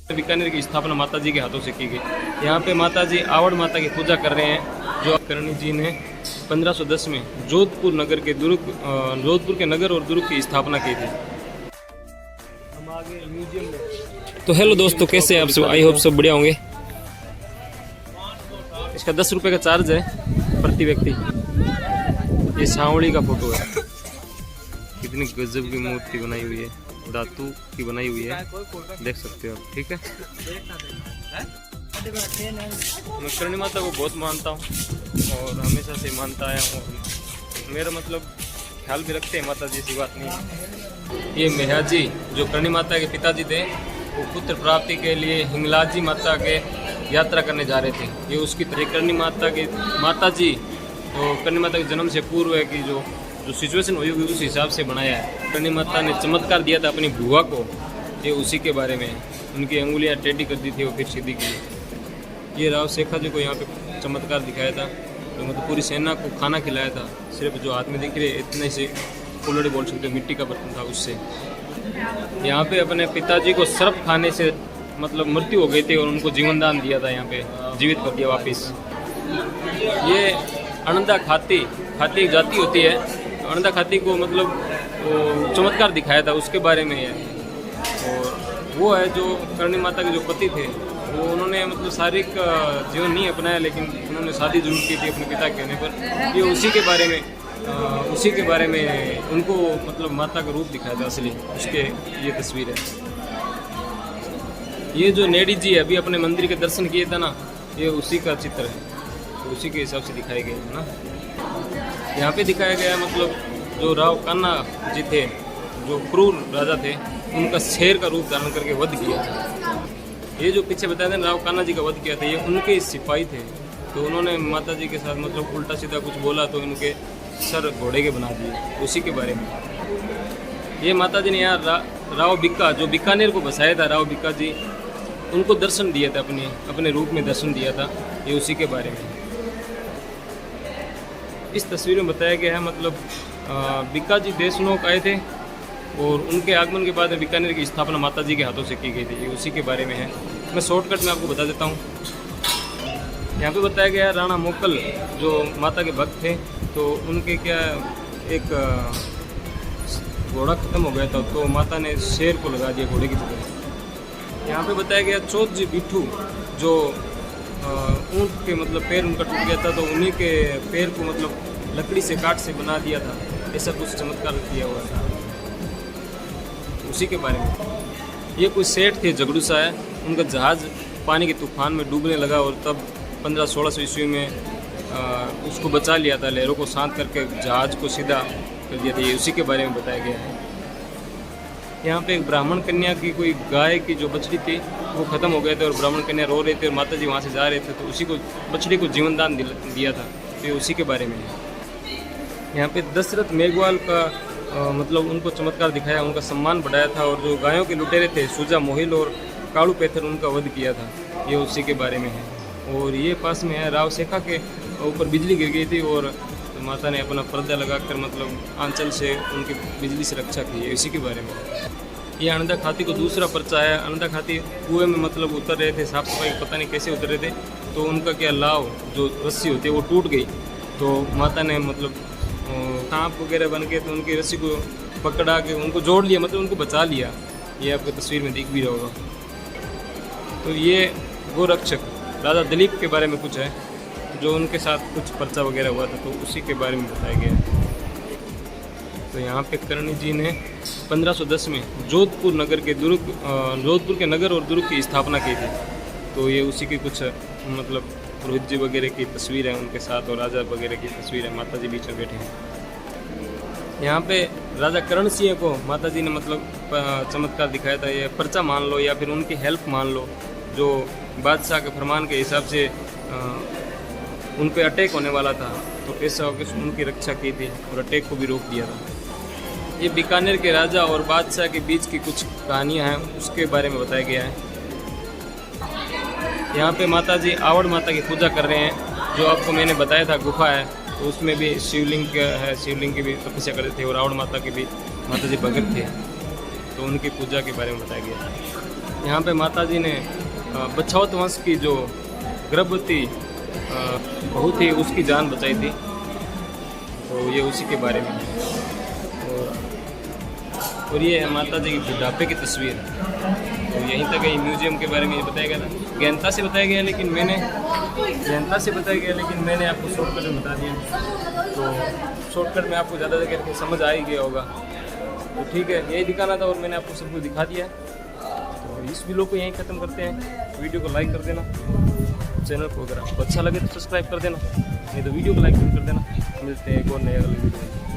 बीकानेर की स्थापना माता जी के हाथों से की गई। यहाँ पे माता जी आवड़ माता की पूजा कर रहे हैं, जो करणी जी ने 1510 में जोधपुर के नगर और दुर्ग की स्थापना की थी। हम आगे म्यूजियम में। तो हेलो दोस्तों, कैसे आप सब? आई होप सब बढ़िया होंगे। इसका 10 रुपये का चार्ज है प्रति व्यक्ति। ये सांवली का फोटो है, कितनी गजब की मूर्ति बनाई हुई है, धातु की बनाई हुई है, देख सकते हो आप। ठीक है, मैं करणी माता को बहुत मानता हूँ और हमेशा से मानता आया हूँ। मेरा मतलब ख्याल भी रखते हैं माता जी, ऐसी बात नहीं है। ये मेहरा जी जो करणी माता के पिताजी थे, वो पुत्र प्राप्ति के लिए हिंगलाजी माता के यात्रा करने जा रहे थे। ये उसकी करणी माता की माता जी तो करणी माता के जन्म से पूर्व है कि जो सिचुएशन हुई होगी उस हिसाब से बनाया है। करणी माता ने चमत्कार दिया था अपनी बुआ को, ये उसी के बारे में है। उनकी अंगुलियां टेढ़ी कर दी थी, वो फिर सीधी की। ये राव शेखा जी को यहाँ पे चमत्कार दिखाया था, तो मतलब पूरी सेना को खाना खिलाया था। सिर्फ जो हाथ में दिख रहे इतने से कुल्हड़ी बोल सकते, मिट्टी का बर्तन था उससे। यहाँ पे अपने पिताजी को सर्प खाने से मतलब मृत्यु हो गई थी और उनको जीवन दान दिया था, यहाँ पे जीवित कर दिया वापिस। ये अनंदा खाती एक जाति होती है, अनंदा खाती को मतलब वो चमत्कार दिखाया था, उसके बारे में है। और वो है जो करणी माता के जो पति थे, वो उन्होंने मतलब शारीरिक जीवन नहीं अपनाया, लेकिन उन्होंने शादी जरूर की थी अपने पिता के कहने पर। ये उसी के बारे में उनको मतलब माता का रूप दिखाया था असली, उसके ये तस्वीर है। ये जो नेडी जी अभी अपने मंदिर के दर्शन किए थे ना, ये उसी का चित्र है, तो उसी के हिसाब से दिखाए गए हैं ना। यहाँ पे दिखाया गया मतलब जो राव कान्हा जी थे, जो क्रूर राजा थे, उनका शेर का रूप धारण करके वध किया था। ये जो पीछे बताया था राव कान्हा जी का वध किया था, ये उनके सिपाही थे। तो उन्होंने माता जी के साथ मतलब उल्टा सीधा कुछ बोला तो इनके सर घोड़े के बना दिए, उसी के बारे में। ये माता जी ने यहाँ राव बिक्का जो बीकानेर को बसाया था, राव बिक्का जी, उनको दर्शन दिया था, अपने रूप में दर्शन दिया था, ये उसी के बारे में। इस तस्वीर में बताया गया है मतलब बिक्का जी देशनोक आए थे और उनके आगमन के बाद बीकानेर की स्थापना माता जी के हाथों से की गई थी, ये उसी के बारे में है। मैं शॉर्टकट में आपको बता देता हूँ। यहाँ पे बताया गया है राणा मोकल जो माता के भक्त थे, तो उनके क्या एक घोड़ा खत्म हो गया था, तो माता ने शेर को लगा दिया घोड़े की जगह। यहाँ पे बताया गया चौथ जी बिट्ठू जो ऊँट के मतलब पैर उनका टूट गया था, तो उन्हीं के पैर को मतलब लकड़ी से काट से बना दिया था, ऐसा कुछ चमत्कार किया हुआ था, उसी के बारे में। ये कोई सेठ थे झगड़ू सा है, उनका जहाज़ पानी के तूफान में डूबने लगा और तब 1500-1600 ईस्वी में उसको बचा लिया था, लहरों को शांत करके जहाज़ को सीधा कर दिया था, ये उसी के बारे में बताया गया है। यहाँ पे एक ब्राह्मण कन्या की कोई गाय की जो बछड़ी थी वो ख़त्म हो गए थे और ब्राह्मण कन्या रो रहे थे और माता जी वहाँ से जा रहे थे, तो उसी को बछड़ी को जीवन दान दिया था, तो ये उसी के बारे में है। यहाँ पे दशरथ मेघवाल का मतलब उनको चमत्कार दिखाया, उनका सम्मान बढ़ाया था, और जो गायों के लुटेरे थे सुजा मोहिल और काड़ू पैथर, उनका वध किया था, ये उसी के बारे में है। और ये पास में है राव शेखा के ऊपर बिजली गिर गई थी और माता ने अपना पर्दा लगाकर मतलब आंचल से उनकी बिजली से रक्षा की है, इसी के बारे में। ये अनंदा खाती को दूसरा पर्चा है। अनंदा खाती कुएं में मतलब उतर रहे थे, साफ सफाई पता नहीं कैसे उतर रहे थे, तो उनका क्या लाव जो रस्सी होती है वो टूट गई, तो माता ने मतलब सांप वगैरह बन के तो उनकी रस्सी को पकड़ा के उनको जोड़ लिया, मतलब उनको बचा लिया। ये आपको तस्वीर में दिख भी रहा होगा। तो ये गोरक्षक राजा दिलीप के बारे में कुछ है, जो उनके साथ कुछ पर्चा वगैरह हुआ था, तो उसी के बारे में बताया गया है। तो यहाँ पे करणी जी ने 1510 में जोधपुर के नगर और दुर्ग की स्थापना की थी, तो ये उसी की कुछ मतलब पुरोहित जी वगैरह की तस्वीर है उनके साथ, और राजा वगैरह की तस्वीर है, माता जी बीच में बैठे हैं। यहाँ पे राजा करण सिंह को माता जी ने मतलब चमत्कार दिखाया था, ये पर्चा मान लो या फिर उनकी हेल्प मान लो, जो बादशाह के फरमान के हिसाब से उन पे अटैक होने वाला था, तो ऐसा होकर उनकी रक्षा की थी और अटैक को भी रोक दिया था। ये बीकानेर के राजा और बादशाह के बीच की कुछ कहानियाँ हैं, उसके बारे में बताया गया है। यहाँ पे माता जी आवड़ माता की पूजा कर रहे हैं, जो आपको मैंने बताया था गुफा है, तो उसमें भी शिवलिंग है, शिवलिंग की भी तपस्या करते थे, और आवड़ माता के भी माता जी भगत थे, तो उनकी पूजा के बारे में बताया गया है। यहाँ पे माता जी ने बछावत वंश की जो गर्भवती बहू थी उसकी जान बचाई थी, तो ये उसी के बारे में है। और ये है माता जी की बुढ़ापे की तस्वीर। तो यहीं तक ये म्यूजियम के बारे में ये बताया गया था, गहनता से बताया गया, लेकिन मैंने आपको शॉर्टकट में बता दिया। तो शॉर्टकट में आपको ज़्यादा करके समझ आ ही गया होगा। तो ठीक है, यही दिखाना था और मैंने आपको सब कुछ दिखा दिया। तो इस वीडियो को यहीं ख़त्म करते हैं। वीडियो को लाइक कर देना, चैनल को अगर आपको अच्छा लगे तो सब्सक्राइब कर देना, नहीं तो वीडियो को लाइक कर देना। मिलते हैं एक और नए अगले वीडियो में।